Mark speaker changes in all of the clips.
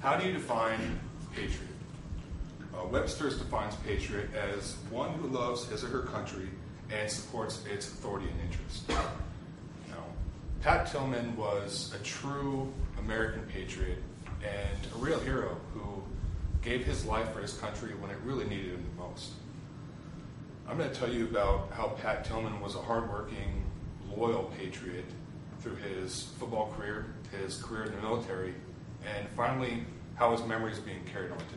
Speaker 1: How do you define patriot? Webster's defines patriot as one who loves his or her country and supports its authority and interest. Now, Pat Tillman was a true American patriot and a real hero who gave his life for his country when it really needed him the most. I'm going to tell you about how Pat Tillman was a hardworking, loyal patriot through his football career, his career in the military, and finally how his memory is being carried on today.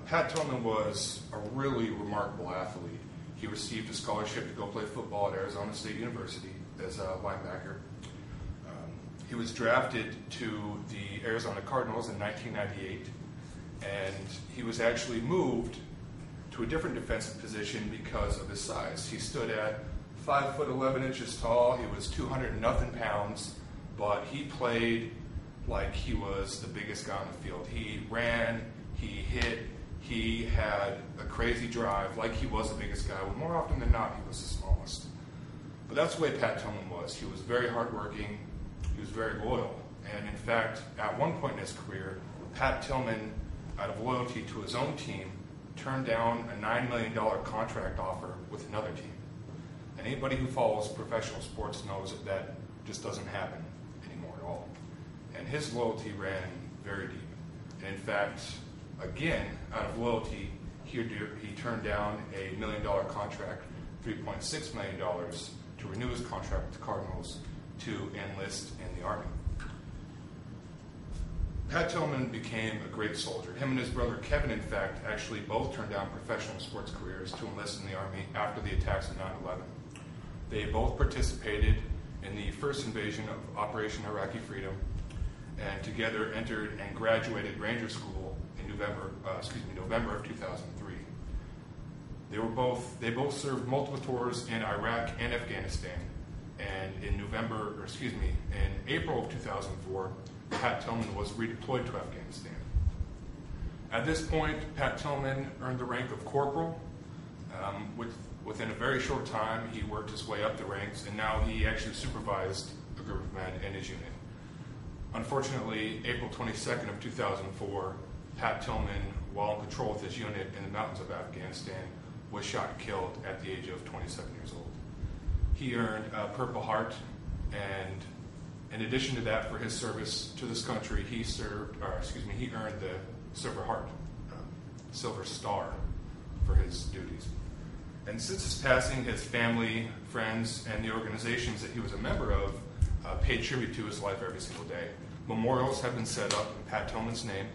Speaker 1: Pat Tillman was a really remarkable athlete. He received a scholarship to go play football at Arizona State University as a linebacker. He was drafted to the Arizona Cardinals in 1998, and he was actually moved to a different defensive position because of his size. He stood at 5 foot 11 inches tall. He was 200 and nothing pounds, but he played like he was the biggest guy on the field. He ran, he hit, he had a crazy drive like he was the biggest guy, when more often than not he was the smallest. But that's the way Pat Tillman was. He was very hardworking, he was very loyal, and in fact, at one point in his career, Pat Tillman, out of loyalty to his own team, turned down a $9 million contract offer with another team. And anybody who follows professional sports knows that that just doesn't happen anymore at all. And his loyalty ran very deep. And in fact, again, out of loyalty, he turned down a $1 million contract, $3.6 million, to renew his contract with the Cardinals to enlist in the Army. Pat Tillman became a great soldier. Him and his brother Kevin, in fact, actually both turned down professional sports careers to enlist in the Army after the attacks of 9/11. They both participated in the first invasion of Operation Iraqi Freedom, and together entered and graduated Ranger School in November of 2003. They both served multiple tours in Iraq and Afghanistan, and in April of 2004, Pat Tillman was redeployed to Afghanistan. At this point, Pat Tillman earned the rank of corporal. Within a very short time, he worked his way up the ranks, and now he actually supervised a group of men in his unit. Unfortunately, April 22nd of 2004, Pat Tillman, while in patrol with his unit in the mountains of Afghanistan, was shot and killed at the age of 27 years old. He earned a Purple Heart, and in addition to that, for his service to this country, he earned the Silver Star for his duties. And since his passing, his family, friends, and the organizations that he was a member of paid tribute to his life every single day. Memorials have been set up in Pat Tillman's name.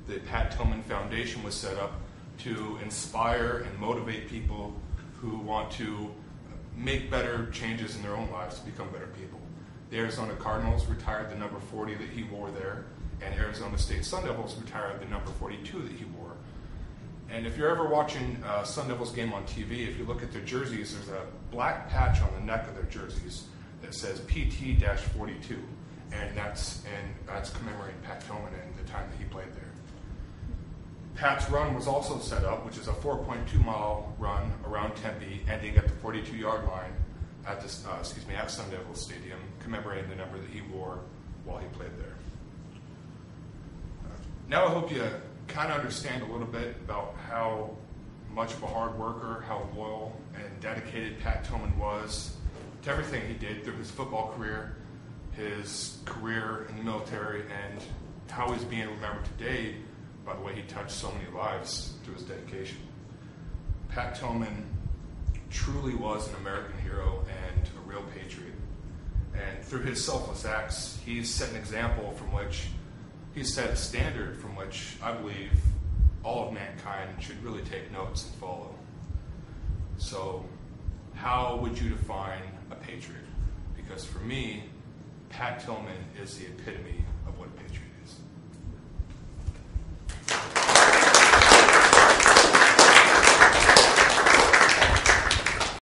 Speaker 1: The Pat Tillman Foundation was set up to inspire and motivate people who want to make better changes in their own lives to become better people. The Arizona Cardinals retired the number 40 that he wore there, and Arizona State Sun Devils retired the number 42 that he wore. And if you're ever watching a Sun Devils game on TV, if you look at their jerseys, there's a black patch on the neck of their jerseys that says PT-42, and that's commemorating Pat Tillman and the time that he played there. Pat's run was also set up, which is a 4.2-mile run around Tempe, ending at the 42-yard line at Sun Devils Stadium, commemorating the number that he wore while he played there. Now I hope you kind of understand a little bit about how much of a hard worker, how loyal and dedicated Pat Tillman was to everything he did through his football career, his career in the military, and how he's being remembered today by the way he touched so many lives through his dedication. Pat Tillman truly was an American hero and a real patriot. And through his selfless acts, he's set an example from which he's set a standard from which I believe all of mankind should really take notes and follow. So, how would you define a patriot? Because for me, Pat Tillman is the epitome